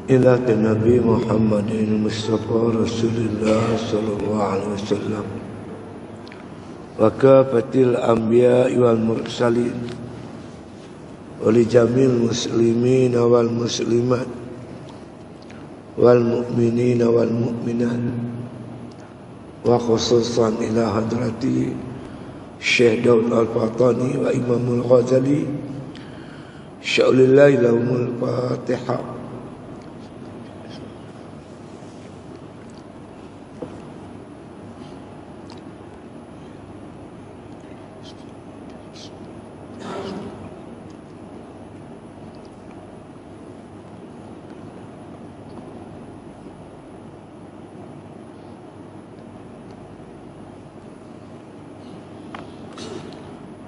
إلى النبي محمد المصطفى رسول الله صلى الله عليه وسلم وكافة الأنبياء والمرسلين ولجميع المسلمين والمسلمات والمؤمنين والمؤمنات وخصوصا إلى حضرة الشيخ داود الفاطاني وإمام الغزالي شاء الله لهم الفاتحة.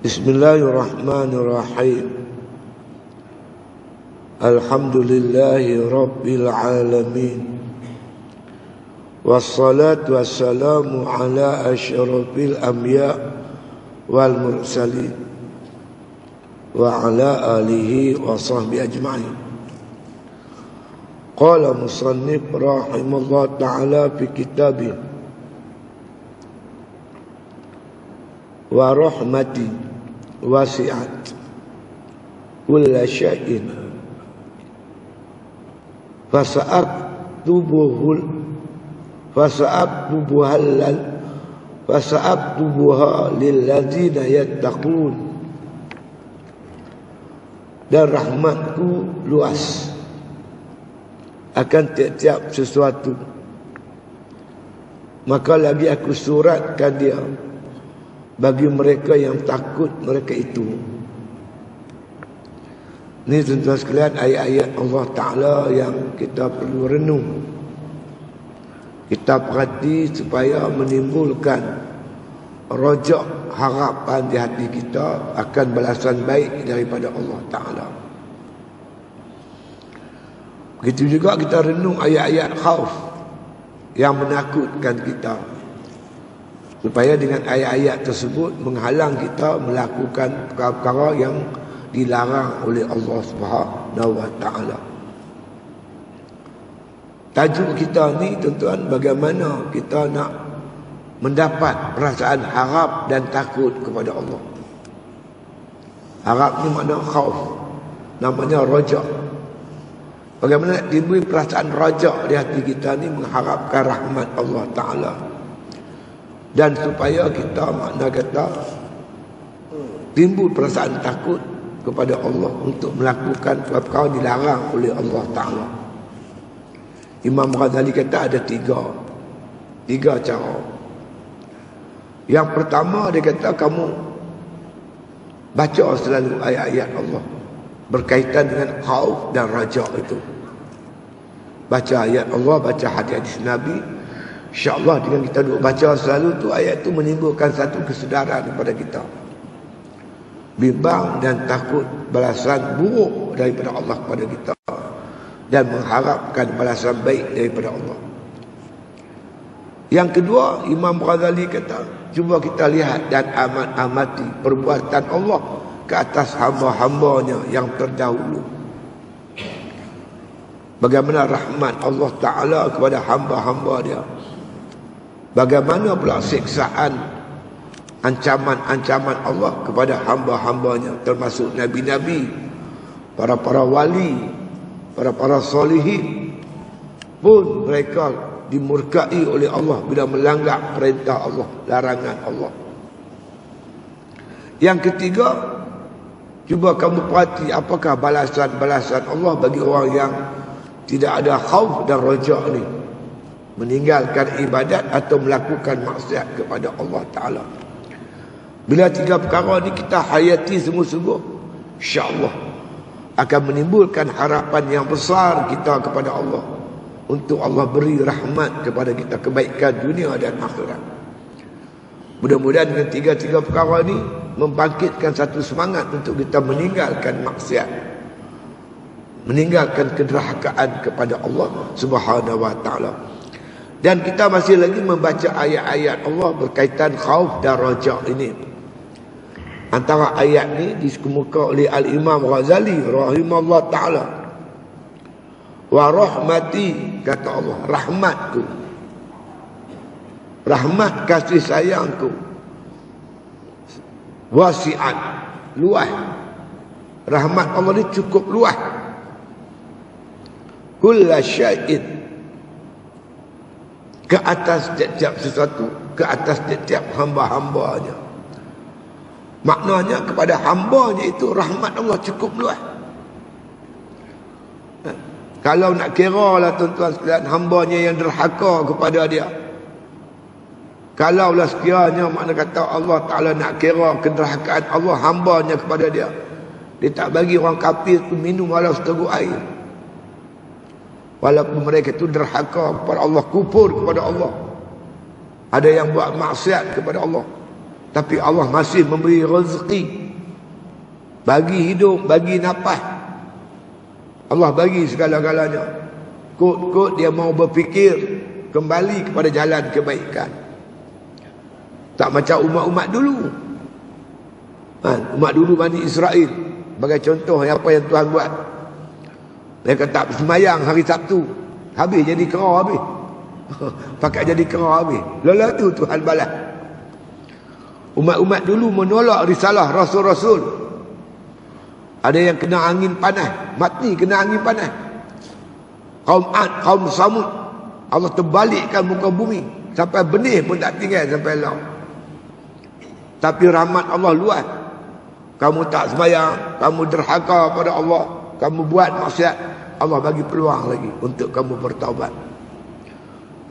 Bismillahirrahmanirrahim. Alhamdulillahi Rabbil Alamin. Wassalatu wassalamu ala asyrafil anbiya wal mursalin wa ala alihi wa sahbihi ajma'in. Qala musannif rahimahullah ta'ala fi kitabih wa rahmati wasi'at kulla syai'in fasa'aktubuha lilladzina yattaqun. Dan rahmatku luas akan tiap-tiap sesuatu, maka lagi aku suratkan dia bagi mereka yang takut mereka itu. Ini tuan-tuan sekalian ayat-ayat Allah Ta'ala yang kita perlu renung, kita perhati supaya menimbulkan rojak harapan di hati kita akan balasan baik daripada Allah Ta'ala. Begitu juga kita renung ayat-ayat khauf yang menakutkan kita, supaya dengan ayat-ayat tersebut menghalang kita melakukan perkara-perkara yang dilarang oleh Allah Subhanahu wa Ta'ala. Tajuk kita ni tuan-tuan, bagaimana kita nak mendapat perasaan harap dan takut kepada Allah. Harap ni makna khauf, namanya rajak. Bagaimana nak timbul perasaan rajak di hati kita ni, mengharapkan rahmat Allah Ta'ala. Dan supaya kita makna kata timbul perasaan takut kepada Allah untuk melakukan perkara dilarang oleh Allah Ta'ala. Imam Ghazali kata ada tiga cara. Yang pertama dia kata kamu baca selalu ayat-ayat Allah berkaitan dengan khauf dan raja itu. Baca ayat Allah, baca hadis Nabi. InsyaAllah dengan kita duduk baca selalu tu, ayat tu menimbulkan satu kesedaran kepada kita, bimbang dan takut balasan buruk daripada Allah kepada kita, dan mengharapkan balasan baik daripada Allah. Yang kedua, Imam Ghazali kata, cuba kita lihat dan amati perbuatan Allah ke atas hamba-hambanya yang terdahulu. Bagaimana rahmat Allah Ta'ala kepada hamba-hamba dia, bagaimana pula siksaan, ancaman-ancaman Allah kepada hamba-hambanya, termasuk Nabi-Nabi, para wali, para solihin pun mereka dimurkai oleh Allah bila melanggar perintah Allah, larangan Allah. Yang ketiga, cuba kamu perhati apakah balasan-balasan Allah bagi orang yang tidak ada khauf dan rajak ni, meninggalkan ibadat atau melakukan maksiat kepada Allah Ta'ala. Bila tiga perkara ni kita hayati sungguh-sungguh, insya-Allah akan menimbulkan harapan yang besar kita kepada Allah, untuk Allah beri rahmat kepada kita, kebaikan dunia dan akhirat. Mudah-mudahan dengan tiga-tiga perkara ni membangkitkan satu semangat untuk kita meninggalkan maksiat, meninggalkan kederhakaan kepada Allah Subhanahu wa Ta'ala. Dan kita masih lagi membaca ayat-ayat Allah berkaitan khauf dan rajak ini. Antara ayat ni dikemuka oleh Al-Imam Ghazali rahimahullah ta'ala. Wa rahmati, kata Allah, rahmatku, rahmat kasih sayangku, wasi'at, luas. Rahmat Allah ni cukup luas. Kulla syai'in, ke atas setiap sesuatu, ke atas setiap hamba-hambanya. Maknanya kepada hambanya itu rahmat Allah cukup luas. Kalau nak kira lah tuan-tuan sekalian, hambanya yang derhaka kepada dia, kalaulah sekiranya makna kata Allah Ta'ala nak kira kederhakaan Allah hambanya kepada dia, dia tak bagi orang kafir tu minum walau seteguk air. Walaupun mereka tu derhaka kepada Allah, kufur kepada Allah, ada yang buat maksiat kepada Allah, tapi Allah masih memberi rezeki, bagi hidup, bagi nafas. Allah bagi segala-galanya. Kot-kot dia mau berfikir kembali kepada jalan kebaikan. Tak macam umat-umat dulu. Umat dulu Bani Israel, sebagai contoh apa yang Tuhan buat. Mereka tak semayang hari Sabtu, habis jadi kera habis. Pakai jadi kera habis. Lelah tu Tuhan balas. Umat-umat dulu menolak risalah Rasul-Rasul. Ada yang kena angin panas, mati kena angin panas. Kaum Ad, kaum Samud, Allah terbalikkan muka bumi, sampai benih pun tak tinggal sampai laut. Tapi rahmat Allah luas. Kamu tak sembahyang, kamu derhaka pada Allah, kamu buat maksiat, Allah bagi peluang lagi untuk kamu bertaubat.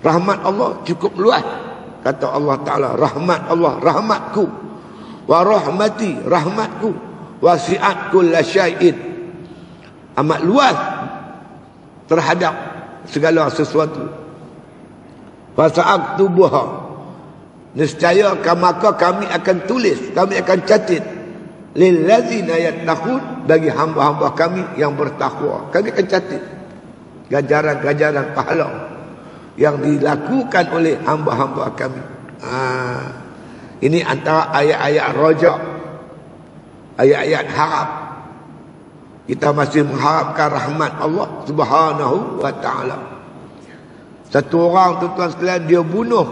Rahmat Allah cukup luas. Kata Allah Ta'ala, rahmat Allah, rahmatku, wa rahmati, rahmatku, wasi'at kulla syai'in, amat luas terhadap segala sesuatu. Fasa'aktubuha, nescaya maka kami akan tulis, kami akan catat, lillazina yattaqun, bagi hamba-hamba kami yang bertakwa. Kami akan catat ganjaran-ganjaran pahala yang dilakukan oleh hamba-hamba kami. Ini antara ayat-ayat rajak, ayat-ayat harap. Kita masih mengharapkan rahmat Allah Subhanahu wa ta'ala. Satu orang tuan-tuan sekalian, dia bunuh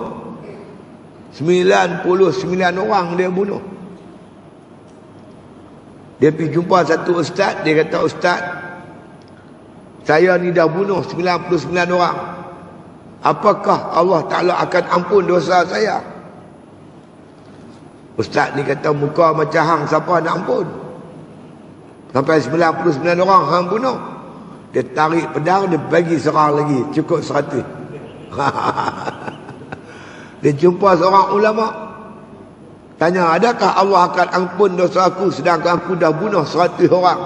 99 orang, dia bunuh. Dia pergi jumpa satu ustaz, dia kata, ustaz, saya ni dah bunuh 99 orang. Apakah Allah Ta'ala akan ampun dosa saya? Ustaz ni kata, muka macam hang, siapa nak ampun? Sampai 99 orang hang bunuh. Dia tarik pedang, dia bagi serang lagi, cukup 100. Dia jumpa seorang ulama, tanya, adakah Allah akan ampun dosa aku sedangkan aku dah bunuh 100 orang?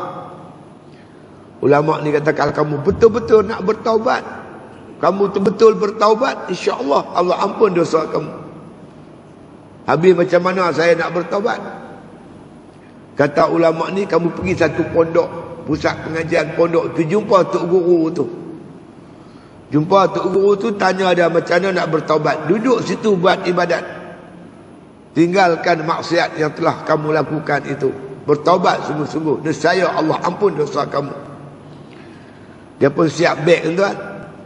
Ulama ni kata, kalau kamu betul-betul nak bertaubat, kamu betul-betul bertaubat, insya-Allah Allah ampun dosa kamu. Habis macam mana saya nak bertaubat? Kata ulama ni, kamu pergi satu pondok, pusat pengajian pondok tu, jumpa tok guru tu. Jumpa tok guru tu, tanya dia macam mana nak bertaubat. Duduk situ buat ibadat. Tinggalkan maksiat yang telah kamu lakukan itu. Bertaubat sungguh-sungguh. Nescaya Allah ampun dosa kamu. Dia pun siap beg tuan.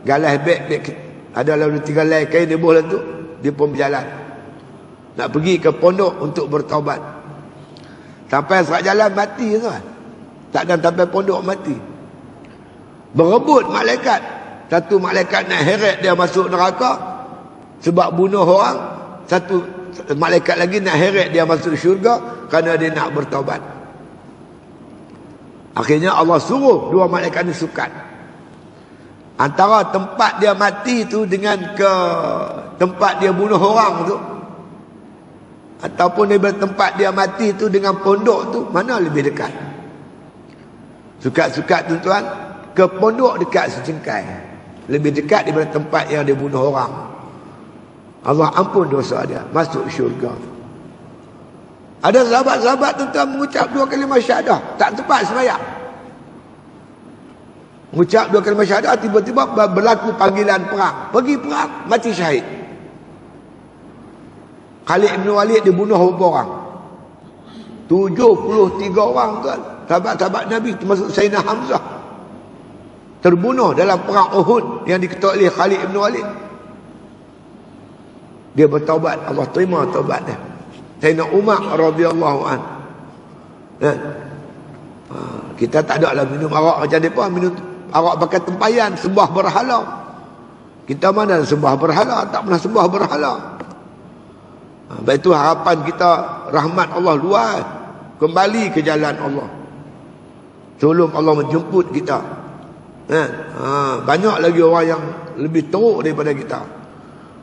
Galas beg. Ada lalu 3 helai kain dia boleh tu. Dia pun berjalan. Nak pergi ke pondok untuk bertaubat. Sampai serat jalan mati tuan. Takkan sampai pondok mati. Berebut malaikat. Satu malaikat nak heret dia masuk neraka sebab bunuh orang. Satu malaikat lagi nak heret dia masuk syurga kerana dia nak bertaubat. Akhirnya Allah suruh 2 malaikat ni sukat. Antara tempat dia mati tu dengan ke tempat dia bunuh orang tu, ataupun daripada tempat dia mati tu dengan pondok tu, mana lebih dekat? Sukat-sukat tuan-tuan, ke pondok dekat secengkai. Lebih dekat daripada tempat yang dia bunuh orang. Allah ampun dosa dia, masuk syurga. Ada sahabat-sahabat tuan-tuan mengucap 2 kalimah syahadah, tak sempat sembahyang. Mengucap 2 kalimah syahadah, tiba-tiba berlaku panggilan perang. Pergi perang, mati syahid. Khalid bin Walid dibunuh berapa orang? 73 orang tuan. Sahabat-sahabat Nabi termasuk Sayyidina Hamzah. terbunuh dalam perang Uhud yang diketuai oleh Khalid bin Walid. Dia bertaubat, Allah terima taubat dia. Sayyidina Umar radhiyallahu an. Kita tak ada lah minum arak macam depa, minum arak pakai tempayan, sembah berhala. Kita mana sembah berhala, tak pernah sembah berhala. Baik itu harapan kita, rahmat Allah luas, kembali ke jalan Allah sebelum Allah menjemput kita. Banyak lagi orang yang lebih teruk daripada kita.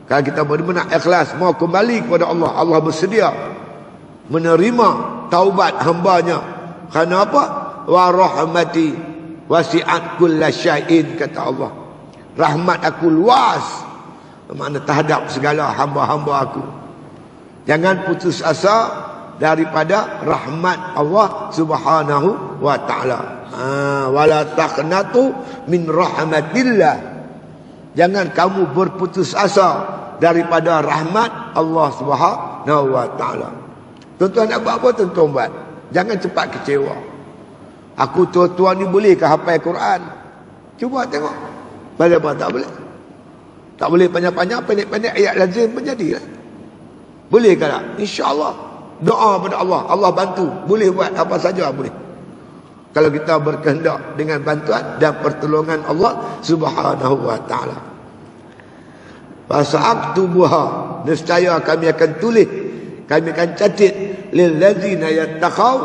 Kalau kita benar-benar ikhlas mau kembali kepada Allah, Allah bersedia menerima taubat hambanya. Kerana apa? Wa rahmati wasi'at kulla syai'in, kata Allah. Rahmat aku luas, makna terhadap segala hamba-hamba aku. Jangan putus asa daripada rahmat Allah Subhanahu wa taala. Wala taqnatu min rahmatillah. Jangan kamu berputus asa daripada rahmat Allah Subhanahu wa taala. Tuan-tuan nak buat apa, tuan-tuan buat. Jangan cepat kecewa. Aku tuan-tuan ni boleh ke hafal Quran? Cuba tengok. Boleh apa tak boleh? Tak boleh panjang-panjang, pendek-pendek ayat lazim pun jadilah. Boleh ke tak? InsyaAllah. Doa pada Allah, Allah bantu. Boleh buat apa saja boleh. Kalau kita berkehendak dengan bantuan dan pertolongan Allah Subhanahu wa taala. Fasa'aktubuha, nescaya kami akan tulis, kami akan catat lil ladzina yattaqau,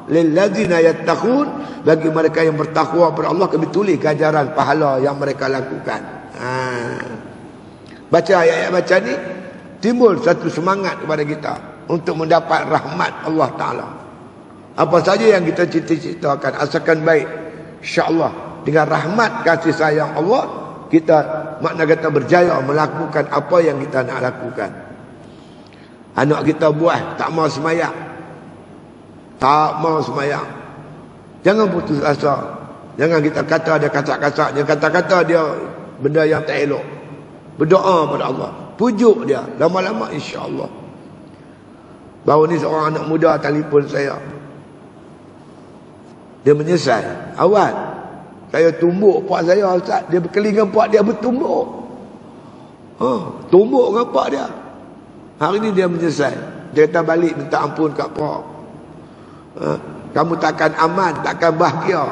lil ladzina yattaqun, bagi mereka yang bertakwa kepada Allah kami tulis ganjaran pahala yang mereka lakukan. Baca ayat-ayat macam ni timbul satu semangat kepada kita untuk mendapat rahmat Allah taala. Apa saja yang kita cita-citakan, asalkan baik, insya-Allah dengan rahmat kasih sayang Allah, kita makna kata berjaya melakukan apa yang kita nak lakukan. Anak kita buah tak mau semayang, tak mau semayang, jangan putus asa. Jangan kita kata dia kasak-kasak, dia kata-kata dia benda yang tak elok. Berdoa pada Allah, pujuk dia, lama-lama insya-Allah. Baru ni seorang anak muda telefon saya. Dia menyesal. Awal saya tumbuk pak saya, Ustaz. Dia berkeli dengan pak dia bertumbuk. Tumbuk dengan pak dia. Hari ni dia menyesal. Dia kata balik minta ampun kat pak. Kamu takkan aman, takkan bahagia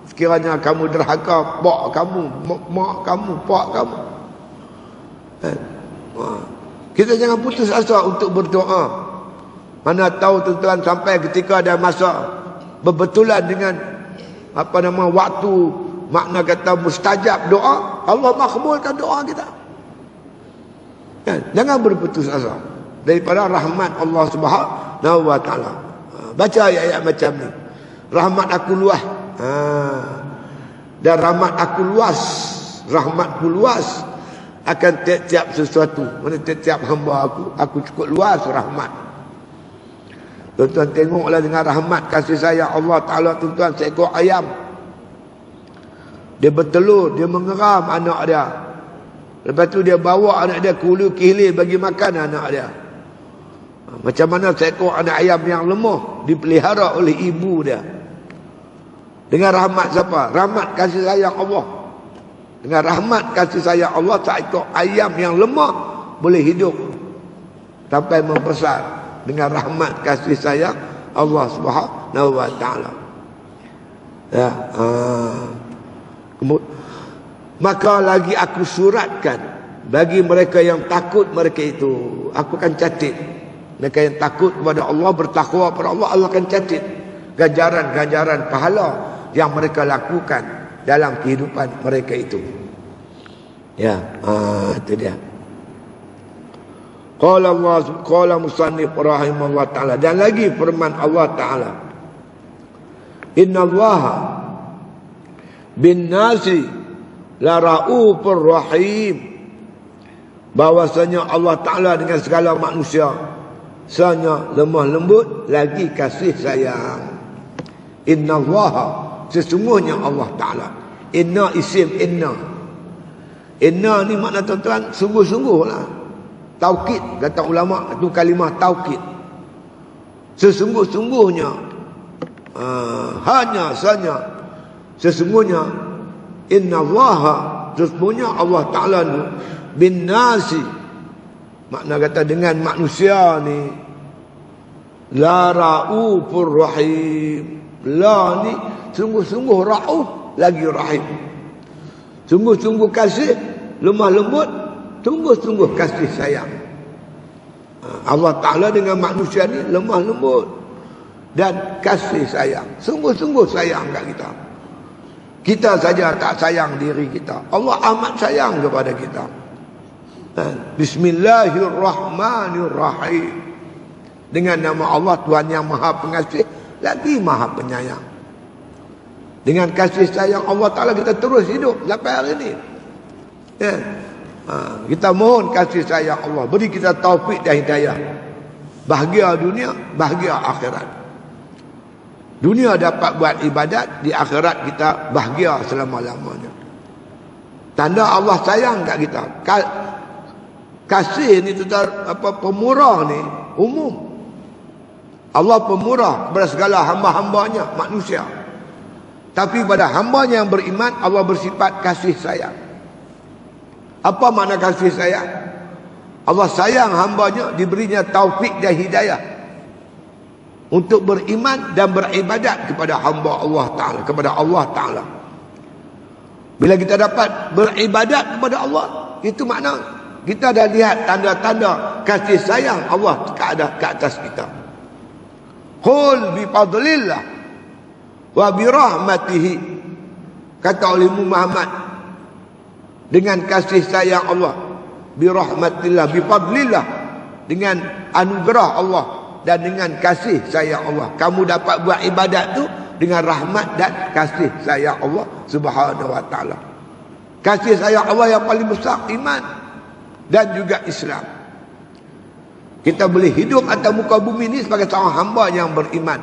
sekiranya kamu derhaka pak kamu, mak kamu, pak kamu. Kita jangan putus asa untuk berdoa. Mana tahu tuan-tuan sampai ketika ada masa berbetulan dengan waktu makna kata mustajab doa, Allah makbulkan doa kita. Jangan berputus asa daripada rahmat Allah Subhanahu wa taala. Baca ayat-ayat macam ni. Rahmat aku luas. Dan rahmat aku luas, rahmatku luas akan tiap-tiap sesuatu. Mana tiap-tiap hamba aku cukup luas rahmat. Tuan-tuan tengoklah dengan rahmat kasih sayang Allah Ta'ala, tuan-tuan, seekor ayam. Dia bertelur, dia mengeram anak dia. Lepas tu dia bawa anak dia kulu kihilir bagi makan anak dia. Macam mana seekor anak ayam yang lemah dipelihara oleh ibu dia. Dengan rahmat siapa? Rahmat kasih sayang Allah. Dengan rahmat kasih sayang Allah, seekor ayam yang lemah boleh hidup sampai membesar. Dengan rahmat kasih sayang Allah Subhanahu wa taala. Ya, maka lagi aku suratkan bagi mereka yang takut mereka itu, aku akan catat. Mereka yang takut kepada Allah, bertakwa kepada Allah, Allah akan catat ganjaran-ganjaran pahala yang mereka lakukan dalam kehidupan mereka itu. Ya, itu dia. Qala musannif rahimahullah ta'ala. Dan lagi firman Allah ta'ala, Inna Allah bin nasi la ra'ufur rahim. Bahwasanya Allah Ta'ala dengan segala manusia sanya lemah lembut lagi kasih sayang. Inna Allah, sesungguhnya Allah Ta'ala. Inna isim inna. Inna ni makna tuan-tuan sungguh-sungguh lah. Taukid, kata ulama, itu kalimah taukid. Sesungguh-sungguhnya, hanya saja, sesungguhnya Inna Allaha, sesungguhnya Allah Ta'ala tu, bin nasi, makna kata dengan manusia ni, la ra'ufur rahim. La ni sungguh-sungguh ra'uf, lagi rahim. Sungguh-sungguh kasih, lemah lembut, sungguh-sungguh kasih sayang. Allah Ta'ala dengan manusia ni lemah lembut dan kasih sayang. Sungguh-sungguh sayang kat kita. Kita saja tak sayang diri kita, Allah amat sayang kepada kita. Bismillahirrahmanirrahim. Dengan nama Allah, Tuhan yang Maha Pengasih lagi Maha Penyayang. Dengan kasih sayang Allah Ta'ala kita terus hidup sampai hari ini. Kita mohon kasih sayang Allah, beri kita taufik dan hidayah. Bahagia dunia, bahagia akhirat. Dunia dapat buat ibadat, di akhirat kita bahagia selama-lamanya. Tanda Allah sayang kat kita. Kasih ni pemurah ni umum. Allah pemurah kepada segala hamba-hambanya, manusia. Tapi pada hambanya yang beriman, Allah bersifat kasih sayang. Apa makna kasih sayang? Allah sayang hambanya, diberinya taufik dan hidayah untuk beriman dan beribadat kepada hamba Allah Ta'ala, kepada Allah Ta'ala. Bila kita dapat beribadat kepada Allah, itu makna kita dah lihat tanda-tanda kasih sayang Allah ke atas kita. Qul bi fadlillah wa bi rahmatihi, kata oleh Muhammad, dengan kasih sayang Allah, bi rahmatillah, bi fadlillah, dengan anugerah Allah dan dengan kasih sayang Allah, kamu dapat buat ibadat tu dengan rahmat dan kasih sayang Allah Subhanahu wa taala. Kasih sayang Allah yang paling besar iman dan juga Islam. Kita boleh hidup atas muka bumi ini sebagai seorang hamba yang beriman,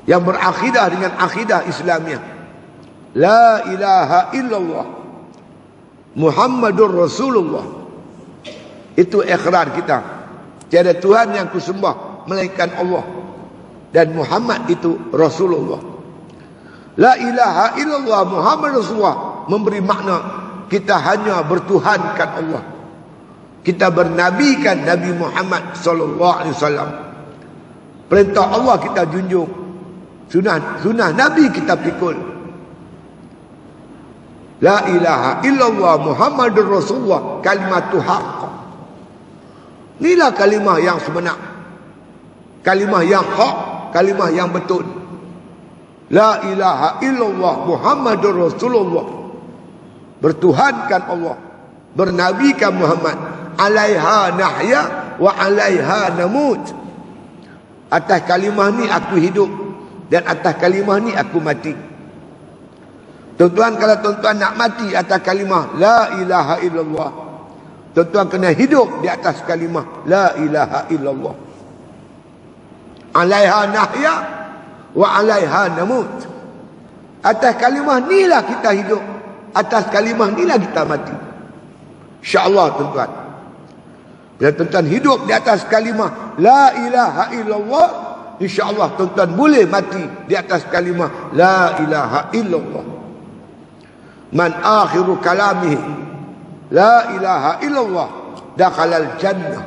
yang berakidah dengan akidah Islamiah. La ilaha illallah Muhammadur Rasulullah. Itu ikrar kita. Tiada Tuhan yang kusembah melainkan Allah, dan Muhammad itu Rasulullah. La ilaha illallah Muhammadur Rasulullah memberi makna kita hanya bertuhankan Allah. Kita bernabikan Nabi Muhammad sallallahu alaihi wasallam. Perintah Allah kita junjung. Sunah Nabi kita pikul. La ilaha illallah Muhammadur Rasulullah kalimatu haqq. Inilah kalimah yang sebenar. Kalimah yang hak, kalimah yang betul. La ilaha illallah Muhammadur Rasulullah. Bertuhankan Allah, bernabikan Muhammad. Alaiha nahya wa alaiha namut. Atas kalimah ni aku hidup, dan atas kalimah ni aku mati. Tuan-tuan, kalau tuan-tuan nak mati atas kalimah la ilaha illallah, tuan-tuan kena hidup di atas kalimah la ilaha illallah. Alaiha nahya wa alaiha namut. Atas kalimah ni lah kita hidup, atas kalimah ni lah kita mati. InsyaAllah tuan-tuan, bila tuan-tuan hidup di atas kalimah la ilaha illallah, InsyaAllah tuan-tuan boleh mati di atas kalimah la ilaha illallah. Man akhiru kalamihi la ilaha illallah dakhalal jannah.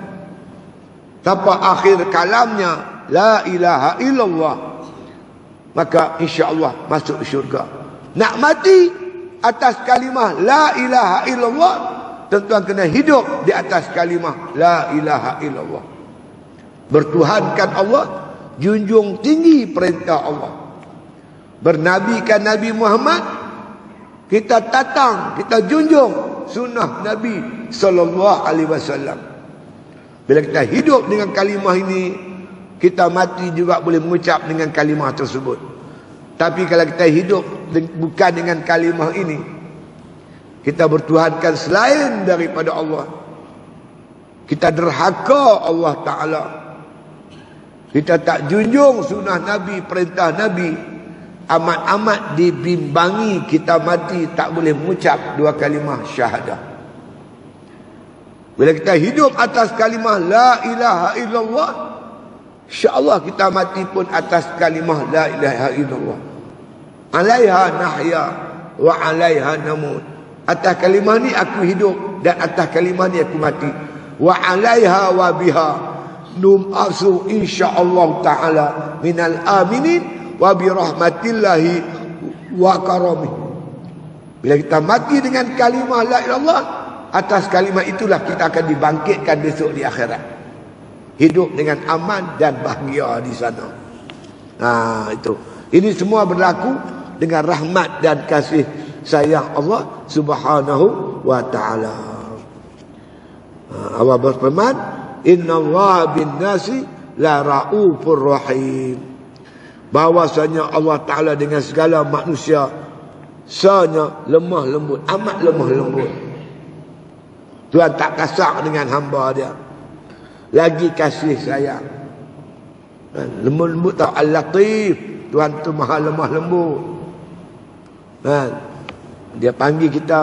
Siapa akhir kalamnya la ilaha illallah, maka insya-Allah masuk syurga. Nak mati atas kalimah la ilaha illallah, tuan-tuan kena hidup di atas kalimah la ilaha illallah. Bertuhankan Allah, junjung tinggi perintah Allah. Bernabikan Nabi Muhammad, kita tatang, kita junjung sunnah Nabi sallallahu alaihi wasallam. Bila kita hidup dengan kalimah ini, kita mati juga boleh mengucap dengan kalimah tersebut. Tapi kalau kita hidup bukan dengan kalimah ini, kita bertuhankan selain daripada Allah, kita derhaka Allah Ta'ala, kita tak junjung sunnah Nabi, perintah Nabi, amat-amat dibimbangi kita mati tak boleh mengucap dua kalimah syahadah. Bila kita hidup atas kalimah la ilaha illallah, insya-Allah kita mati pun atas kalimah la ilaha illallah. Alaiha nahya wa 'alaiha namut. Atas kalimah ni aku hidup dan atas kalimah ni aku mati. Wa 'alaiha wa biha num'asu insyaallah taala minal aminin wa bi rahmatillahi wa karamih. Bila kita mati dengan kalimah la ilallah, atas kalimah itulah kita akan dibangkitkan besok di akhirat. Hidup dengan aman dan bahagia di sana. Itu. Ini semua berlaku dengan rahmat dan kasih sayang Allah Subhanahu wa taala. Allah berfirman, innallaha bin-nasi la raufur rahim. Bahwasanya Allah taala dengan segala manusia sanya lemah lembut, amat lemah lembut. Tuhan tak kasar dengan hamba dia. Lagi kasih sayang. Lemah lembut tak, Al-Latif. Tuhan tu maha lemah lembut. Dia panggil kita,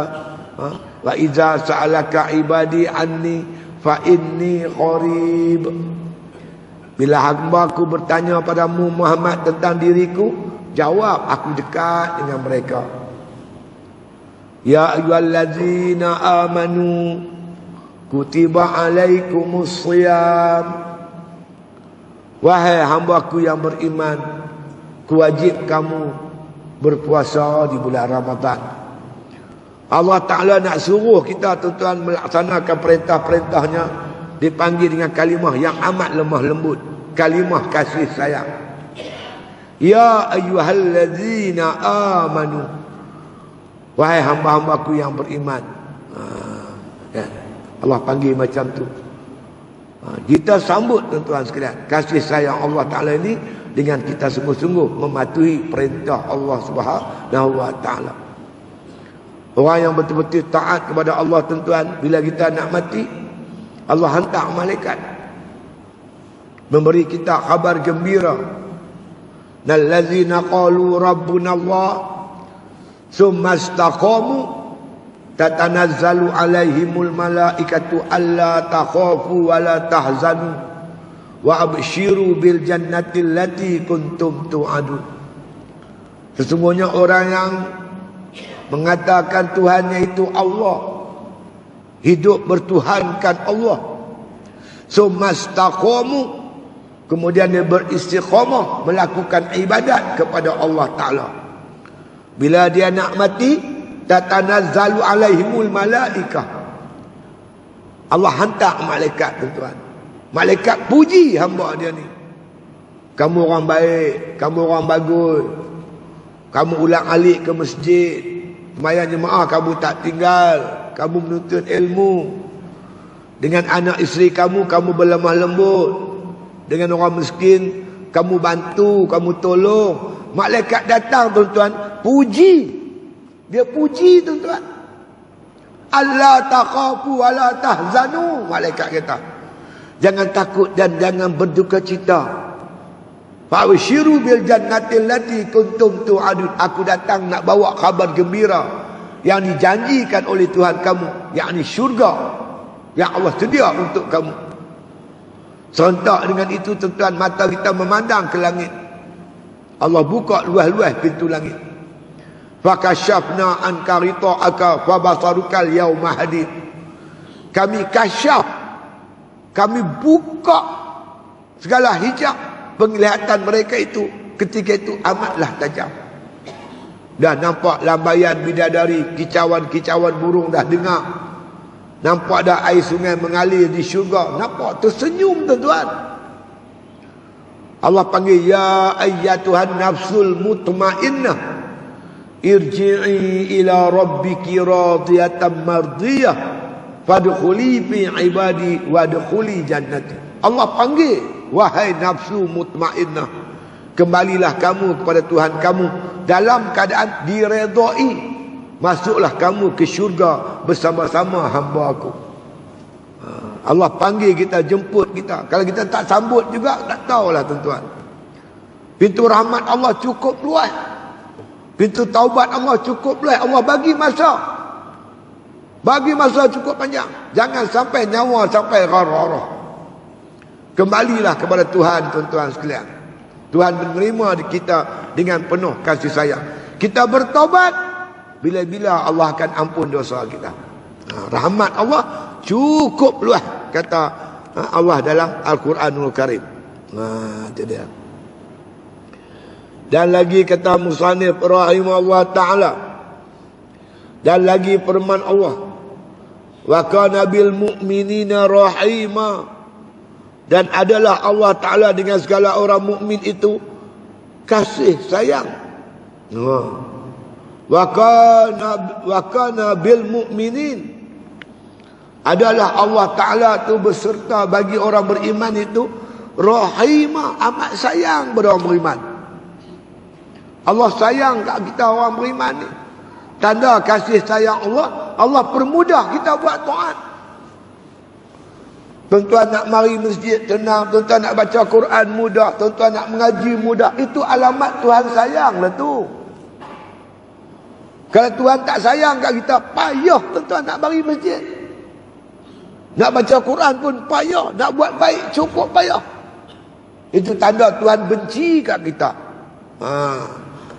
wa iza sa'alaka ibadi anni fa inni qarib. Bila hamba-Ku bertanya padamu Muhammad tentang diriku, jawab, aku dekat dengan mereka. Ya ayyuhallazina amanu kutiba alaikumus shiyam. Wahai hamba-Ku yang beriman, kuwajib kamu berpuasa di bulan Ramadan. Allah Ta'ala nak suruh kita tuan-tuan melaksanakan perintah-perintahnya, dipanggil dengan kalimah yang amat lemah lembut, kalimah kasih sayang. Ya ayyuhallazina amanu, wahai hamba-hamba-Ku yang beriman. Allah panggil macam tu. Kita sambut tuan-tuan sekalian kasih sayang Allah Ta'ala ini dengan kita sungguh-sungguh mematuhi perintah Allah Subhanahu wa taala. Orang yang betul-betul taat kepada Allah tuan-tuan, bila kita nak mati, Allah hantar malaikat memberi kita khabar gembira. Allazina qalu rabbuna Allah summa istaqamu tatanazzalu alaihimul malaikatu alla takhafu wa la tahzanu wa abshiru bil jannati allati kuntum tu'adun. Sesungguhnya orang yang mengatakan Tuhannya itu Allah, hidup bertuhankan Allah, sumastaqamu, kemudian dia beristiqamah melakukan ibadat kepada Allah Ta'ala. Bila dia nak mati, tatanazzalu alaihimul malaikah, Allah hantar malaikat tuan-tuan. Malaikat puji hamba dia ni. Kamu orang baik, kamu orang bagus, kamu ulang alik ke masjid, sembahyang jemaah kamu tak tinggal, kamu menuntut ilmu. Dengan anak isteri kamu, kamu berlemah lembut. Dengan orang miskin, kamu bantu, kamu tolong. Malaikat datang tuan-tuan, puji. Dia puji tuan-tuan. Allah takhafu wa la tahzanu. Malaikat kata, jangan takut dan jangan berduka cita. Fa'bshiru bil jannati allati kuntum tu'adun. Aku datang nak bawa khabar gembira yang dijanjikan oleh Tuhan kamu, yakni syurga yang Allah sedia untuk kamu. Serentak dengan itu tuan-tuan, mata kita memandang ke langit. Allah buka luas-luas pintu langit. Fakashafna an karita'aka fabasarukal yawma hadid. Kami kasyaf, kami buka segala hijab penglihatan mereka itu ketika itu amatlah tajam. Dah nampak lambaian bidadari, kicauan-kicauan burung dah dengar. Nampak dah air sungai mengalir di syurga. Nampak tersenyum tuan-tuan. Allah panggil, ya ayyatuhan nafsul mutmainnah, irji'i ila rabbiki radiyatan mardiyah fadkhuli fi ibadi wadkhuli jannati. Allah panggil, wahai nafsu mutmainnah, kembalilah kamu kepada Tuhan kamu dalam keadaan diredai. Masuklah kamu ke syurga bersama-sama hamba-Ku. Allah panggil kita, jemput kita. Kalau kita tak sambut juga, tak tahulah tuan-tuan. Pintu rahmat Allah cukup luas. Pintu taubat Allah cukup luas. Allah bagi masa. Bagi masa cukup panjang. Jangan sampai nyawa sampai ghararah. Kembalilah kepada Tuhan tuan-tuan sekalian. Tuhan menerima kita dengan penuh kasih sayang. Kita bertaubat, bila-bila Allah akan ampun dosa kita. Rahmat Allah cukup luas, kata Allah dalam Al-Quranul Karim. Itu dia. Dan lagi kata musannif rahimahullah ta'ala, dan lagi firman Allah, wa kana bil mu'minina rahima, dan adalah Allah Ta'ala dengan segala orang mukmin itu kasih sayang. Wa kana bil mu'minin, adalah Allah Ta'ala tu beserta bagi orang beriman itu rahima, amat sayang pada orang beriman. Allah sayang kat kita orang beriman ni. Tanda kasih sayang Allah, Allah permudah kita buat taat. Tuan-tuan nak mari masjid tenang, tuan-tuan nak baca Quran mudah, tuan-tuan nak mengaji mudah. Itu alamat Tuhan sayang lah tu. Kalau Tuhan tak sayang kat kita, payah tuan-tuan nak mari masjid. Nak baca Quran pun payah, nak buat baik cukup payah. Itu tanda Tuhan benci kat kita.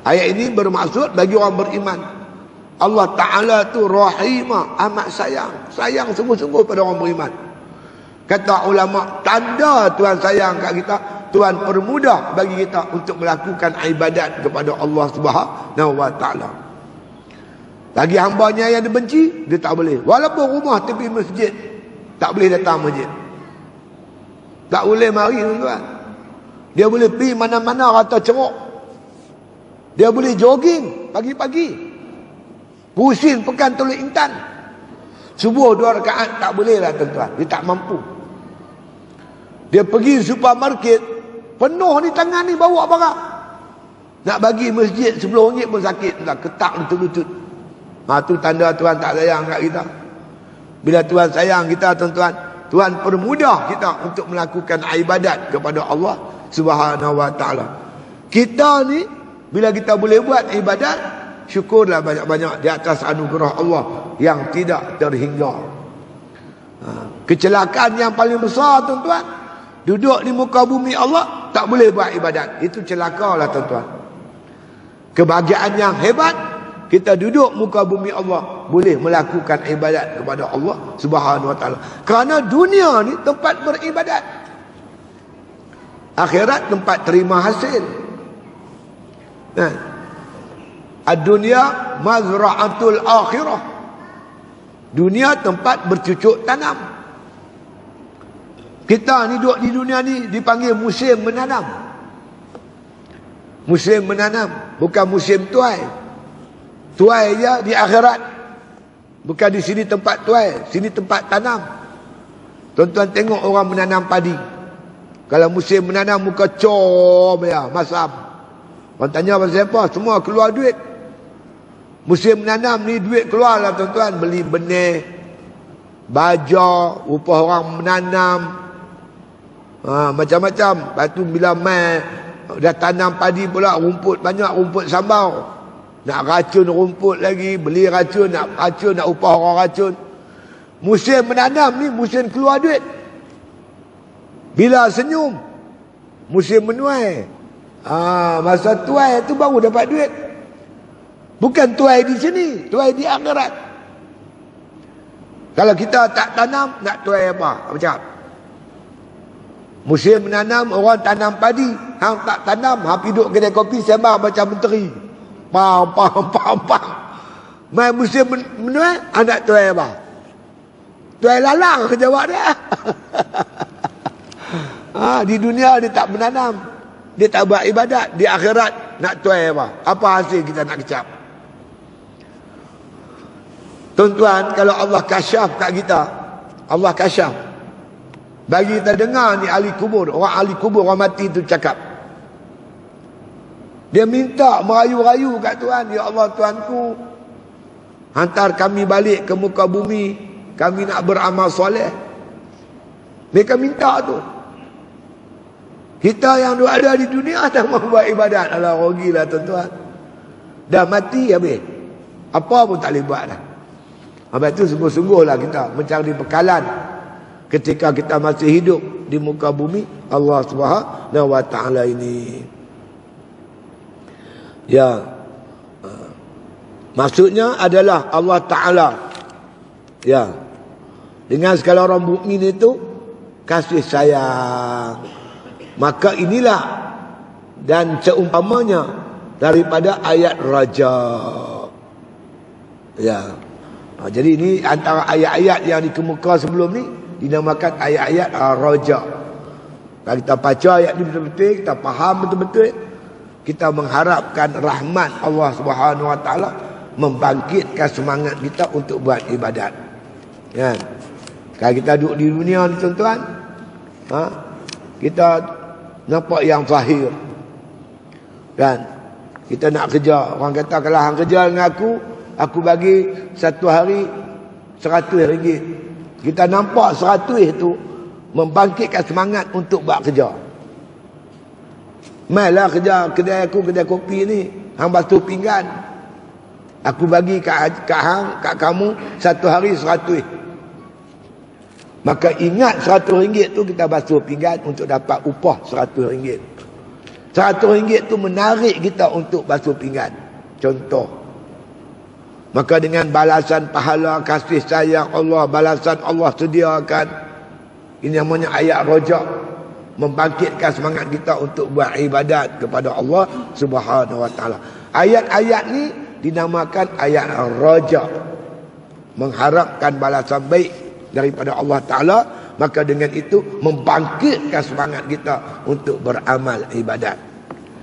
Ayat ini bermaksud bagi orang beriman. Allah Ta'ala tu rahimah, amat sayang. Sayang sungguh-sungguh pada orang beriman. Kata ulama, tanda Tuhan sayang kat kita, Tuhan permudah bagi kita untuk melakukan ibadat kepada Allah Subhanahu wa Ta'ala. Lagi hambanya yang dibenci, dia tak boleh. Walaupun rumah tepi masjid, tak boleh datang masjid. Tak boleh mari tuan-tuan. Dia boleh pergi mana-mana rata ceruk. Dia boleh jogging pagi-pagi. Pusing pekan Teluk Intan. Subuh 2 rakaat tak boleh lah tuan-tuan. Dia tak mampu. Dia pergi supermarket, penuh ni tangan ni bawa barang. Nak bagi masjid RM10 pun sakit. Ketak lutut-lutut. Tu tanda Tuhan tak sayang kat kita. Bila Tuhan sayang kita tuan-tuan, Tuhan permudah kita untuk melakukan ibadat kepada Allah Subhanahu wa Ta'ala. Kita ni, bila kita boleh buat ibadat, syukurlah banyak-banyak di atas anugerah Allah yang tidak terhingga. Kecelakaan yang paling besar tuan-tuan, duduk di muka bumi Allah tak boleh buat ibadat. Itu celakalah tuan-tuan. Kebahagiaan yang hebat, kita duduk muka bumi Allah boleh melakukan ibadat kepada Allah Subhanahu wa Ta'ala. Kerana dunia ni tempat beribadat, akhirat tempat terima hasil. Ad-dunya mazra'atul akhirah. Dunia tempat bercucuk tanam. Kita ni duduk di dunia ni dipanggil musim menanam. Musim menanam, bukan musim tuai. Tuai je di akhirat. Bukan di sini tempat tuai, sini tempat tanam. Tuan-tuan tengok orang menanam padi. Kalau musim menanam muka com ya, masam. Orang tanya pasal apa? Semua keluar duit. Musim menanam ni duit keluar lah tuan-tuan. Beli benih, baja, upah orang menanam, macam-macam. Lepas tu bila mai dah tanam padi pula, rumput banyak, rumput sambau. Nak racun rumput lagi, beli racun, nak upah orang racun. Musim menanam ni musim keluar duit. Bila senyum, musim menuai. Masa tuai tu baru dapat duit. Bukan tuai di sini, tuai di akhirat. Kalau kita tak tanam, nak tuai apa? Macam musim menanam, orang tanam padi. Hang tak tanam, hang duduk kedai kopi sembang macam menteri. Pam. Mai musim menuai, nak tuai apa? Tuai lalang jawab dia. Di dunia dia tak menanam, dia tak buat ibadat. Di akhirat nak tuai apa? Apa hasil kita nak kecap? Tuan-tuan, kalau Allah kasyaf kat kita, Allah kasyaf, bagi kita dengar ni ahli kubur, orang ahli kubur, orang mati tu cakap. Dia minta merayu-rayu kat Tuhan, ya Allah Tuanku, hantar kami balik ke muka bumi, kami nak beramal soleh. Mereka minta tu. Kita yang ada di dunia dah membuat ibadat, alah rugilah tuan-tuan. Dah mati habis, apa pun tak boleh buat dah. Habis tu sungguh-sungguhlah kita mencari bekalan ketika kita masih hidup di muka bumi Allah Subhanahu wa Ta'ala ini. Ya. Maksudnya adalah Allah Ta'ala, ya, dengan segala orang mukmin itu kasih sayang. Maka inilah dan seumpamanya daripada ayat Raja. Ya. Jadi ini antara ayat-ayat yang dikemuka sebelum ni dinamakan ayat-ayat Raja. Kalau kita baca ayat ni betul-betul, kita faham betul-betul, kita mengharapkan rahmat Allah Subhanahu Wa Taala membangkitkan semangat kita untuk buat ibadat. Ya. Kalau kita duduk di dunia ni tuan-tuan, kita nampak yang zahir. Dan kita nak kerja, orang kata kalau hang kerja dengan aku bagi satu hari RM100. Kita nampak RM100 tu membangkitkan semangat untuk buat kerja. Mailah kerja kedai aku, kedai kopi ni, hang basuh pinggan. Aku bagi kat kamu satu hari RM100. Maka ingat RM100 tu kita basuh pinggan untuk dapat upah RM100. RM100 tu menarik kita untuk basuh pinggan. Contoh. Maka dengan balasan pahala kasih sayang Allah, balasan Allah sediakan. Ini namanya ayat Raja. Membangkitkan semangat kita untuk buat ibadat kepada Allah Subhanahu Wa Taala. Ayat-ayat ni dinamakan ayat Raja. Mengharapkan balasan baik daripada Allah Ta'ala. Maka dengan itu membangkitkan semangat kita untuk beramal ibadat.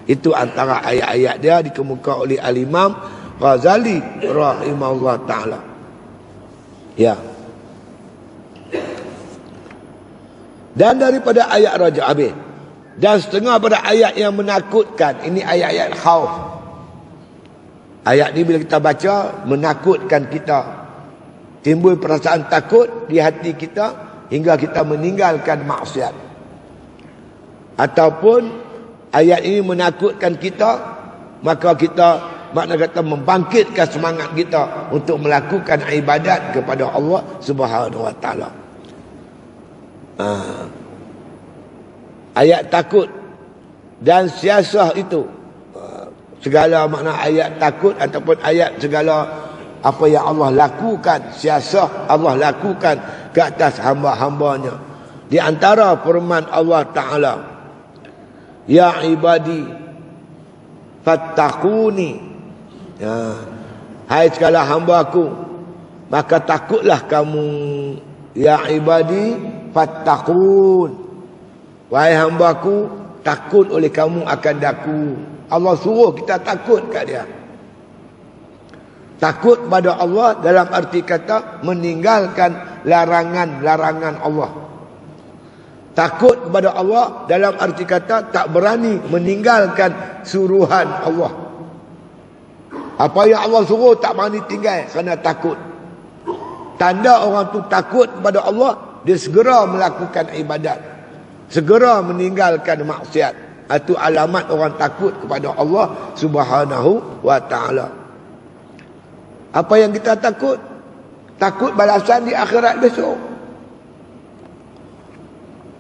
Itu antara ayat-ayat dia dikemuka oleh Al-Imam Ghazali rahimahullah ta'ala. Ya. Dan daripada ayat Raja habis. Dan setengah pada ayat yang menakutkan. Ini ayat-ayat khauf. Ayat ni bila kita baca menakutkan kita. Timbul perasaan takut di hati kita hingga kita meninggalkan maksiat. Ataupun ayat ini menakutkan kita, maka kita makna kata membangkitkan semangat kita untuk melakukan ibadat kepada Allah Subhanahu Wa Taala. Ayat takut dan siasah itu, segala makna ayat takut ataupun ayat segala apa yang Allah lakukan, siasah Allah lakukan ke atas hamba-hambanya. Di antara firman Allah Ta'ala, ya ibadi fattaquni, ya, hai segala hamba-Ku, maka takutlah kamu. Ya ibadi fattaqun, wahai hamba-Ku, takut oleh kamu akan daku. Allah suruh kita takut kat dia. Takut pada Allah dalam arti kata meninggalkan larangan-larangan Allah. Takut kepada Allah dalam arti kata tak berani meninggalkan suruhan Allah. Apa yang Allah suruh tak berani tinggal kerana takut. Tanda orang tu takut kepada Allah, dia segera melakukan ibadat, segera meninggalkan maksiat. Itu alamat orang takut kepada Allah Subhanahu Wa Ta'ala. Apa yang kita takut? Takut balasan di akhirat besok.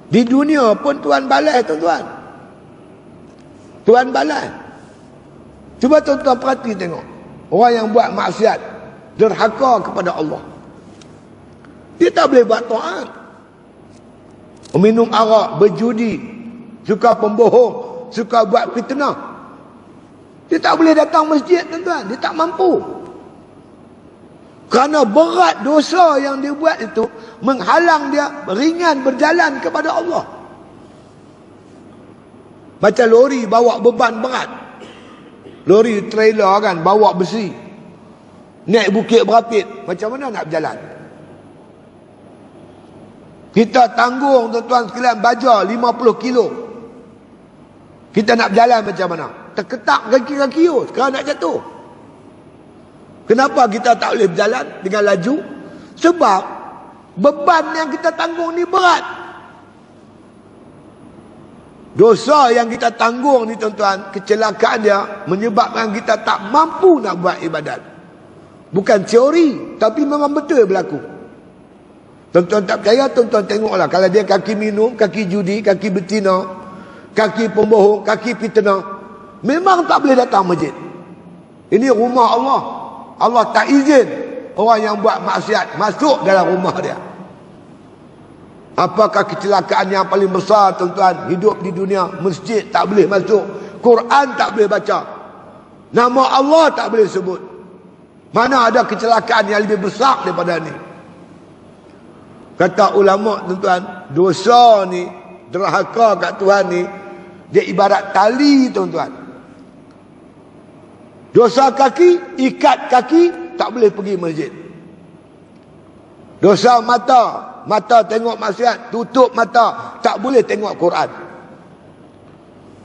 Di dunia pun Tuhan balas, tuan-tuan. Tuhan balas. Cuba tuan-tuan perhati tengok. Orang yang buat maksiat, derhaka kepada Allah, dia tak boleh buat taat. Minum arak, berjudi, suka pembohong, suka buat fitnah. Dia tak boleh datang masjid, tuan-tuan. Dia tak mampu. Kerana berat dosa yang dia buat itu menghalang dia ringan berjalan kepada Allah. Macam lori bawa beban berat. Lori trailer kan bawa besi. Naik bukit berapit. Macam mana nak berjalan? Kita tanggung tuan-tuan sekalian baja 50 kilo. Kita nak berjalan macam mana? Terketak kaki-kaki sekarang nak jatuh. Kenapa kita tak boleh berjalan dengan laju? Sebab beban yang kita tanggung ni berat. Dosa yang kita tanggung ni tuan-tuan, kecelakaan dia menyebabkan kita tak mampu nak buat ibadat. Bukan teori, tapi memang betul berlaku. Tuan-tuan tak percaya, tuan-tuan tengoklah. Kalau dia kaki minum, kaki judi, kaki betina, kaki pembohong, kaki fitnah, memang tak boleh datang masjid. Ini rumah Allah. Allah tak izin orang yang buat maksiat masuk dalam rumah dia. Apakah kecelakaan yang paling besar tuan-tuan? Hidup di dunia, masjid tak boleh masuk, Quran tak boleh baca, nama Allah tak boleh sebut. Mana ada kecelakaan yang lebih besar daripada ni? Kata ulama tuan-tuan, dosa ni, derhaka kat Tuhan ni, dia ibarat tali tuan-tuan. Dosa kaki, ikat kaki, tak boleh pergi masjid. Dosa mata, mata tengok maksiat, tutup mata, tak boleh tengok Quran.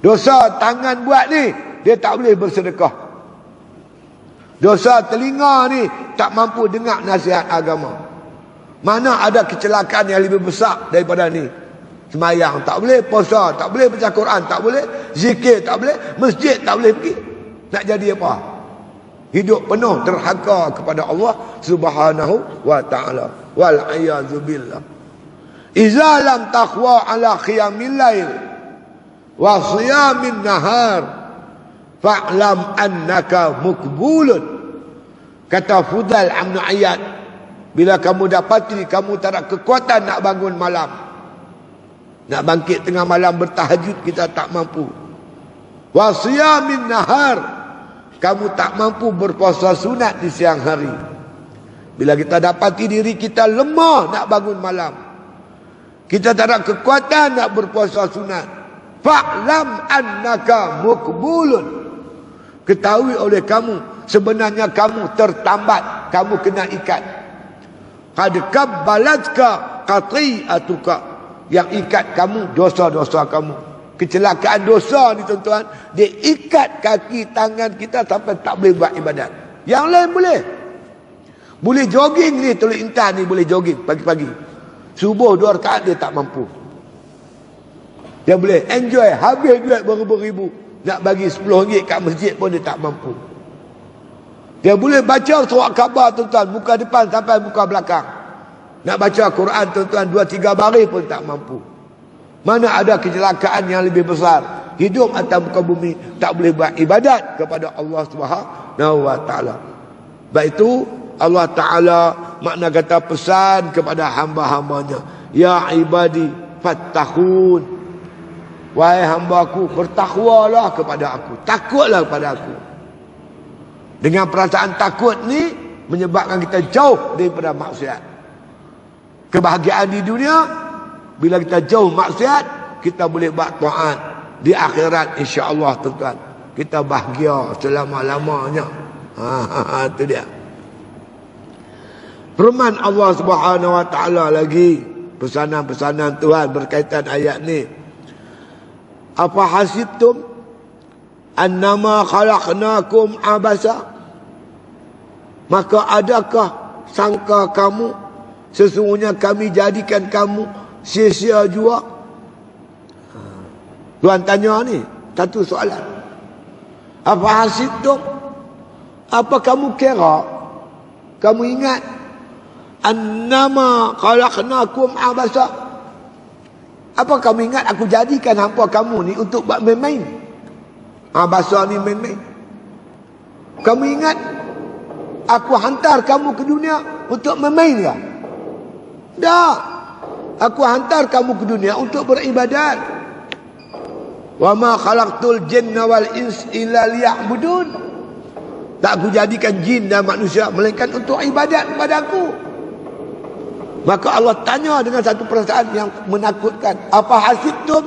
Dosa tangan buat ni, dia tak boleh bersedekah. Dosa telinga ni, tak mampu dengar nasihat agama. Mana ada kecelakaan yang lebih besar daripada ni? Semayang tak boleh, puasa tak boleh, baca Quran tak boleh, zikir tak boleh, masjid tak boleh pergi. Nak jadi apa? Hidup penuh derhaka kepada Allah Subhanahu wa ta'ala. Wal a'yadzu billah. Iza lam taqwa ala qiyamil lail wa siyamin nahar fa'lam annaka mukbulun. Kata Fudal Ibn Iyad, bila kamu dapati kamu tak ada kekuatan nak bangun malam, nak bangkit tengah malam bertahajud, kita tak mampu. Wa siyamin nahar, kamu tak mampu berpuasa sunat di siang hari. Bila kita dapati diri kita lemah nak bangun malam, kita tak ada kekuatan nak berpuasa sunat, fa'lam annaka mukbulun, ketahui oleh kamu sebenarnya kamu tertambat, kamu kena ikat. Qad kabbalatka qati'atuka, yang ikat kamu dosa-dosa kamu. Kecelakaan dosa ni tuan-tuan, dia ikat kaki tangan kita sampai tak boleh buat ibadat. Yang lain boleh. Boleh jogging ni, Tuluk Intan ni boleh jogging pagi-pagi. Subuh 2 rakaat dia tak mampu. Dia boleh enjoy, habis duit beribu-ribu, nak bagi RM10 kat masjid pun dia tak mampu. Dia boleh baca surat khabar tuan-tuan, muka depan sampai muka belakang. Nak baca Quran tuan-tuan 2-3 baris pun tak mampu. Mana ada kecelakaan yang lebih besar? Hidup atas muka bumi tak boleh buat ibadat kepada Allah Subhanahu wa ta'ala. Baik itu Allah Ta'ala makna kata pesan kepada hamba-hambanya, ya ibadi fattahun, wahai hamba-Aku, bertakwalah kepada Aku, takutlah kepada Aku. Dengan perasaan takut ni menyebabkan kita jauh daripada maksiat. Kebahagiaan di dunia, bila kita jauh maksiat, kita boleh buat taat. Di akhirat insya-Allah tuan-tuan, kita bahagia selama-lamanya. Itu dia. Firman Allah Subhanahu wa ta'ala lagi, pesanan-pesanan Tuhan berkaitan ayat ni. Apa hasibtum annama khalaqnakum abasa? Maka adakah sangka kamu sesungguhnya kami jadikan kamu sia-sia jua? Tuan tanya ni satu soalan. Apa hasibtum? Apa kamu kira? Kamu ingat annama khalaqnakum abasa? Apa kamu ingat aku jadikan hampa kamu ni untuk buat main-main? Abasa ni main-main. Kamu ingat aku hantar kamu ke dunia untuk main-main ke? Tak. Aku hantar kamu ke dunia untuk beribadat. Wa ma khalaqtul jinna wal ins illa liya'budun. Tak aku jadikan jin dan manusia melainkan untuk ibadat kepada Aku. Maka Allah tanya dengan satu perasaan yang menakutkan. Apa hasibtum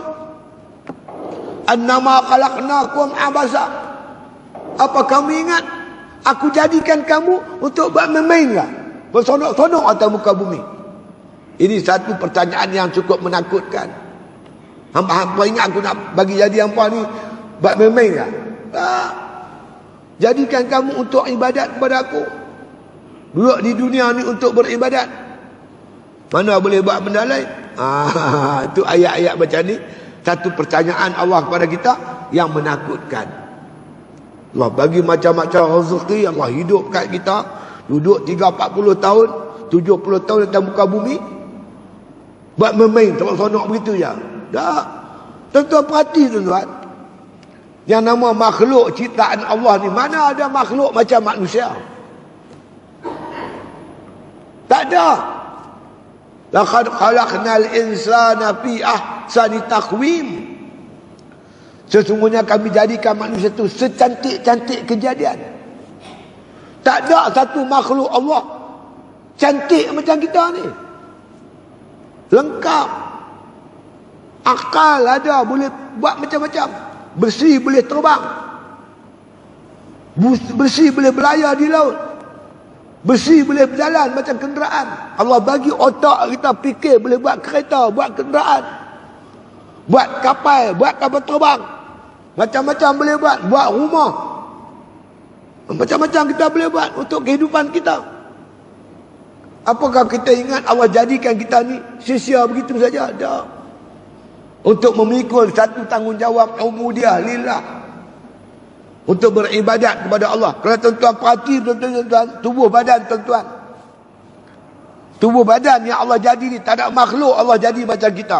annama khalaqnakum abasa? Apa kamu ingat aku jadikan kamu untuk buat main-main ke? Bersonok-sonok atas muka bumi. Ini satu pertanyaan yang cukup menakutkan. Hampa-hampa ingat aku nak bagi jadi hampa ni buat main-main ke? Tak. Jadikan kamu untuk ibadat kepada Aku. Duduk di dunia ni untuk beribadat. Mana boleh buat benda lain? Itu ayat-ayat macam ni. Satu pertanyaan Allah kepada kita yang menakutkan. Allah bagi macam-macam rezeki, Allah hidup kat kita, duduk 30-40 tahun, 70 tahun atas muka bumi, buat main-main, sonok begitu je. Tak. Tuan-tuan perhati tuan-tuan. Yang nama makhluk ciptaan Allah ni, mana ada makhluk macam manusia? Tak ada. Laqad khalaqnal insana fi ahsani taqwim. Sesungguhnya kami jadikan manusia itu secantik-cantik kejadian. Tak ada satu makhluk Allah cantik macam kita ni. Lengkap. Akal ada, boleh buat macam-macam. Besi boleh terbang. Besi boleh berlayar di laut. Besi boleh berjalan macam kenderaan. Allah bagi otak kita fikir, boleh buat kereta, buat kenderaan, buat kapal terbang. Macam-macam boleh buat rumah. Macam-macam kita boleh buat untuk kehidupan kita. Apakah kita ingat Allah jadikan kita ni sia-sia begitu saja? Tak. Untuk memikul satu tanggungjawab ubudiyah lillah. Untuk beribadat kepada Allah. Kalau tuan-tuan perhati, tuan-tuan, tubuh badan tuan-tuan. Tubuh badan yang Allah jadi ni, tak ada makhluk Allah jadi macam kita.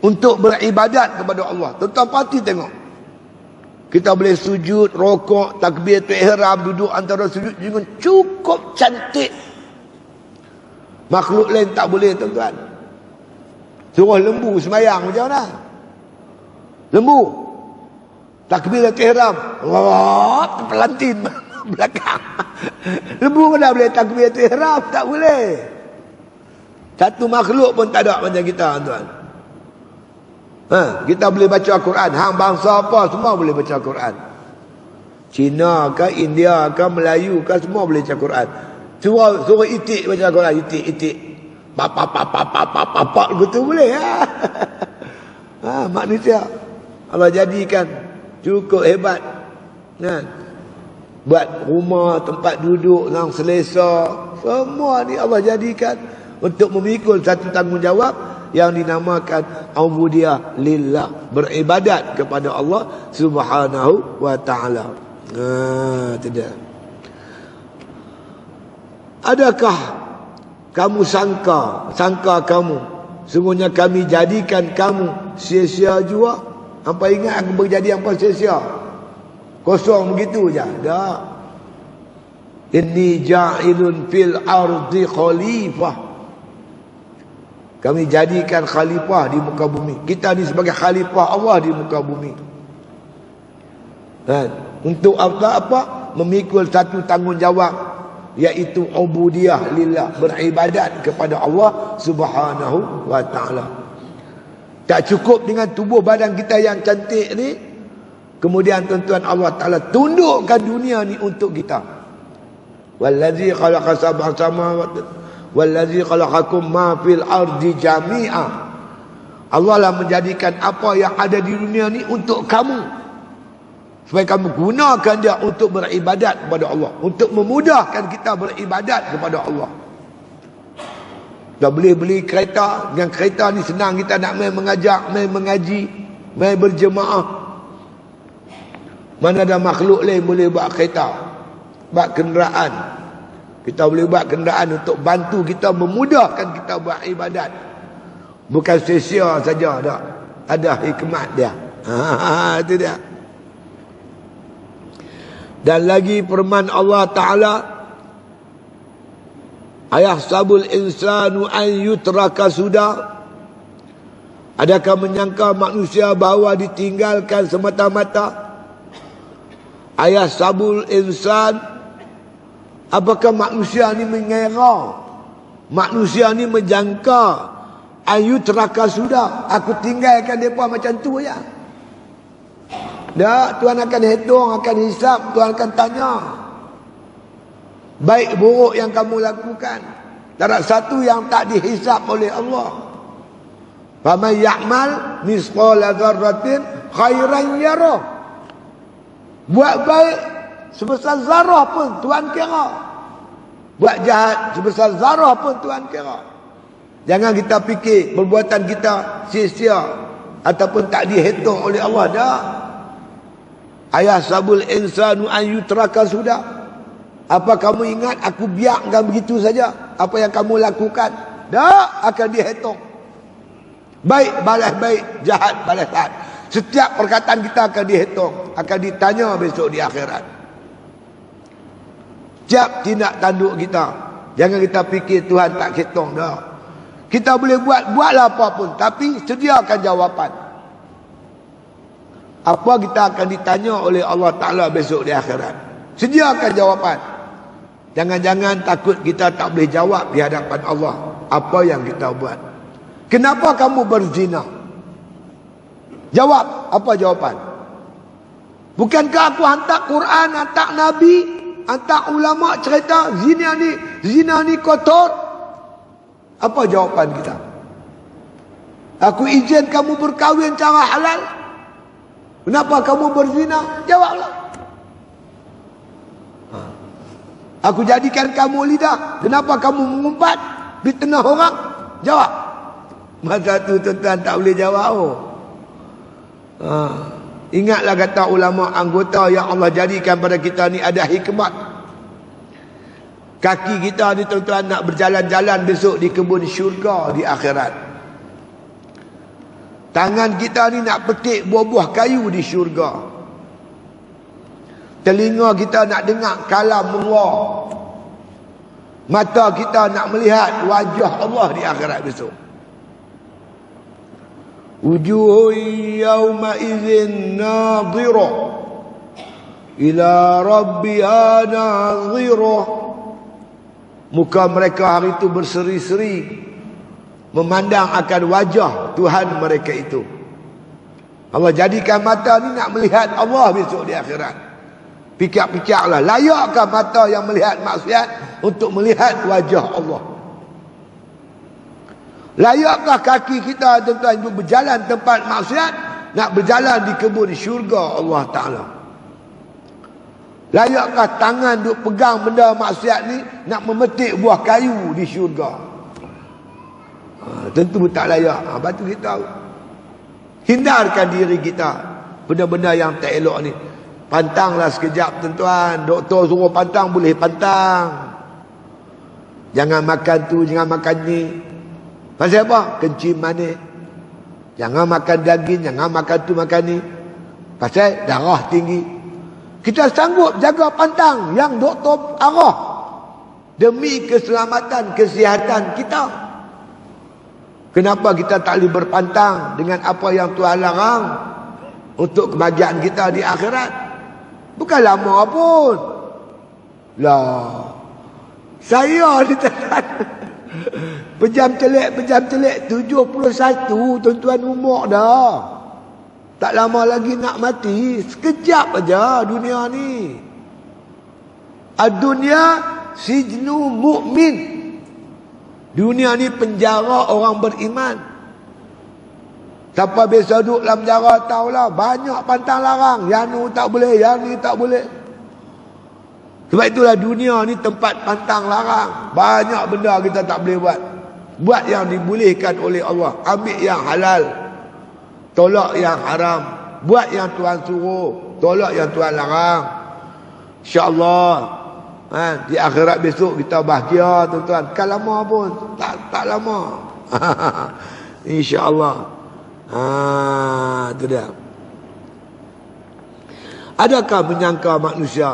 Untuk beribadat kepada Allah. Tuan-tuan perhati tengok. Kita boleh sujud, rokok, takbiratul ihram, duduk antara sujud dengan cukup cantik. Makhluk lain tak boleh tuan-tuan. Suruh lembu semayang macam mana? Lembu takbiratul ihram, pelantin belakang. Lembu mana boleh takbiratul ihram? Tak boleh. Satu makhluk pun tak ada macam kita tuan. Kita boleh baca Al-Quran. Hang bangsa apa semua boleh baca Al-Quran. Cina ke, India ke, Melayu ke, semua boleh baca Al-Quran. Suruh itik baca Al-Quran, itik. Papak gitu boleh ya. Manusia Allah jadikan cukup hebat kan? Buat rumah, tempat duduk yang selesa, semua ni Allah jadikan untuk memikul satu tanggungjawab yang dinamakan ubudiyah lillah, beribadat kepada Allah Subhanahu wa taala. Tidak. Adakah kamu sangka kamu sungguhnya kami jadikan kamu sia-sia juga? Apa ingat aku berjadi apa sia-sia? Kosong begitu je. Tak. Inni ja'ilun fil ardi khalifah. Kami jadikan khalifah di muka bumi. Kita ni sebagai khalifah Allah di muka bumi. Untuk apa? Memikul satu tanggungjawab, iaitu ubudiyah lillah, beribadat kepada Allah Subhanahu wa taala. Tak cukup dengan tubuh badan kita yang cantik ni, kemudian tuan-tuan Allah Taala tundukkan dunia ni untuk kita. Wallazi khalaqa sab'a samawati wallazi khalaqakum ma fil ardi jami'a. Allah lah menjadikan apa yang ada di dunia ni untuk kamu, supaya kamu gunakan dia untuk beribadat kepada Allah, untuk memudahkan kita beribadat kepada Allah. Dah boleh beli kereta. Dengan kereta ni senang kita nak main mengajak, main mengaji, main berjemaah. Mana ada makhluk lain boleh buat kereta, buat kenderaan. Kita boleh buat kenderaan untuk bantu kita, memudahkan kita buat ibadat. Bukan sia-sia saja tak. Ada hikmat dia. Itu dia. Dan lagi firman Allah Ta'ala, ayahsabul insanu an yutraka suda. Adakah menyangka manusia bahawa ditinggalkan semata-mata? Ayahsabul insan, apakah manusia ni mengira, manusia ni menjangka, ayutraka sudah, aku tinggalkan mereka macam tu ya? Tak, Tuhan akan hitung, akan hisap, Tuhan akan tanya baik buruk yang kamu lakukan. Tak ada satu yang tak dihisap oleh Allah. Faman ya'mal misqala dzarratin khairan yarah. Buat baik sebesar zarah pun Tuhan kira. Buat jahat sebesar zarah pun Tuhan kira. Jangan kita fikir perbuatan kita sia-sia ataupun tak dihitung oleh Allah. Dah. Ayahsabul insanu an yutraka sudah. Apa kamu ingat aku biarkan begitu saja apa yang kamu lakukan? Dah, akan dihitung. Baik balas baik, jahat balas jahat. Setiap perkataan kita akan dihitung, akan ditanya besok di akhirat. Setiap tindak tanduk kita Jangan kita fikir Tuhan tak ketong dah. Kita boleh buatlah apa pun, tapi sediakan jawapan. Apa kita akan ditanya oleh Allah Ta'ala besok di akhirat. Sediakan jawapan. Jangan-jangan takut kita tak boleh jawab di hadapan Allah apa yang kita buat. Kenapa kamu berzina? Jawab, apa jawapan? Bukankah aku hantar Quran, hantar Nabi, hantar ulama cerita zina ni kotor? Apa jawapan kita? Aku izin kamu berkahwin cara halal. Kenapa kamu berzina? Jawablah. Aku jadikan kamu lidah. Kenapa kamu mengumpat di tengah orang? Jawab. Masa tu tuan-tuan tak boleh jawab. Ingatlah kata ulama, anggota yang Allah jadikan pada kita ni ada hikmat. Kaki kita ni tuan-tuan nak berjalan-jalan besok di kebun syurga di akhirat. Tangan kita ni nak petik buah-buah kayu di syurga. Telinga kita nak dengar kalam Allah. Mata kita nak melihat wajah Allah di akhirat besok. Wujuhun yawma idzin nadhirah ila rabbiha nadhirah. Muka mereka hari itu berseri-seri memandang akan wajah Tuhan mereka itu. Allah jadikan mata ni nak melihat Allah besok di akhirat. Pikir-pikirlah, layakkah mata yang melihat maksiat untuk melihat wajah Allah? Layakkah kaki kita tuan-tuan untuk berjalan tempat maksiat nak berjalan di kebun syurga Allah Ta'ala? Layakkah tangan duk pegang benda maksiat ni nak memetik buah kayu di syurga? Tentu tak layak. Lepas tu kita hindarkan diri kita benda-benda yang tak elok ni. Pantanglah sekejap tuan-tuan. Doktor suruh pantang, boleh pantang. Jangan makan tu, jangan makan ni. Pasal apa? Kencing manis. Jangan makan daging, jangan makan tu, makan ni. Pasal darah tinggi. Kita sanggup jaga pantang yang doktor arah demi keselamatan, kesihatan kita. Kenapa kita tak boleh berpantang dengan apa yang Tuhan larang untuk kebahagiaan kita di akhirat? Bukan lama pun. Lah, saya ni pejam celik 71 tuan-tuan umur dah. Tak lama lagi nak mati. Sekejap aja dunia ni. Ad-dunya sijnu mu'min. Dunia ni penjara orang beriman. Siapa biasa duduk dalam penjara tahulah, banyak pantang larang. Yang ni tak boleh, yang ni tak boleh. Sebab itulah dunia ni tempat pantang larang. Banyak benda kita tak boleh buat. Buat yang dibolehkan oleh Allah. Ambil yang halal. Tolak yang haram. Buat yang Tuhan suruh. Tolak yang Tuhan larang. InsyaAllah di akhirat besok kita bahagia tuan-tuan. Bukan lama pun. Tak lama. InsyaAllah. Itu dia. Adakah menyangka manusia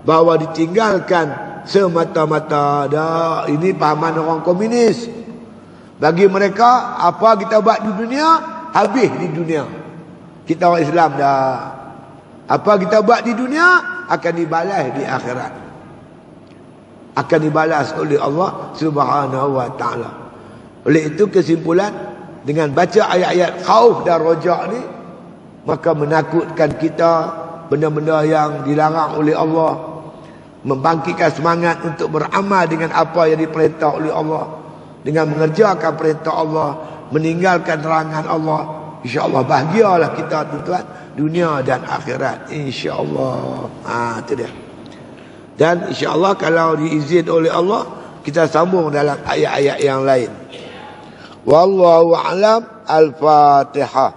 bahawa ditinggalkan semata-mata? Dah, ini pahaman orang komunis. Bagi mereka, apa kita buat di dunia, habis di dunia. Kita orang Islam dah. Apa kita buat di dunia akan dibalas di akhirat. Akan dibalas oleh Allah Subhanahu wa taala. Oleh itu kesimpulan, dengan baca ayat-ayat khauf dan rojak ni, maka menakutkan kita benda-benda yang dilarang oleh Allah, membangkitkan semangat untuk beramal dengan apa yang diperintah oleh Allah, dengan mengerjakan perintah Allah, meninggalkan larangan Allah. InsyaAllah bahagialah kita tuan-tuan, dunia dan akhirat, insyaAllah. Itu dia. Dan insyaAllah kalau diizin oleh Allah, kita sambung dalam ayat-ayat yang lain. Wallahu a'lam. Al-Fatihah.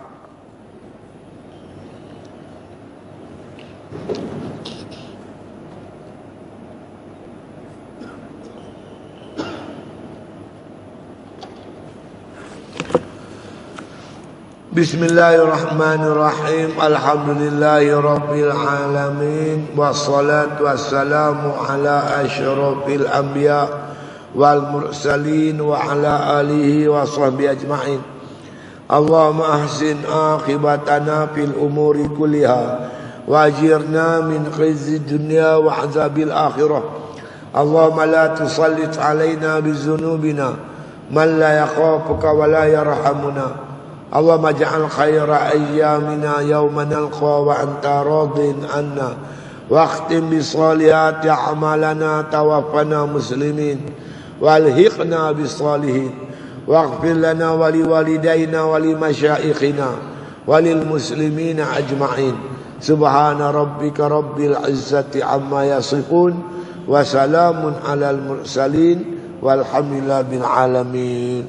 Bismillahirrahmanirrahim. Alhamdulillahirabbil alamin, wassalatu wassalamu ala asyrafil anbiya wal mursalin wa ala alihi wa sahbihi ajma'in. Allahumma ahsin aqibatana fil umuri kulliha wajirna min khizyi dunya wa azabil akhirah. Allahumma la tusallit alaina bizunubina man la yakhafuka wa la yarhamuna. Allahumma ja'al khaira ayyamina yawma nalqa wa anta radin anna wa akhtim bi salihati a'malana tawaffana muslimin walhiqna bis salihin waghfir lana wa liwalidayna wa limasyayikhina wa lil muslimina ajma'in. Subhana rabbika rabbil izzati amma yasifun wa salamun alal mursalin walhamdulillahi bil alamin.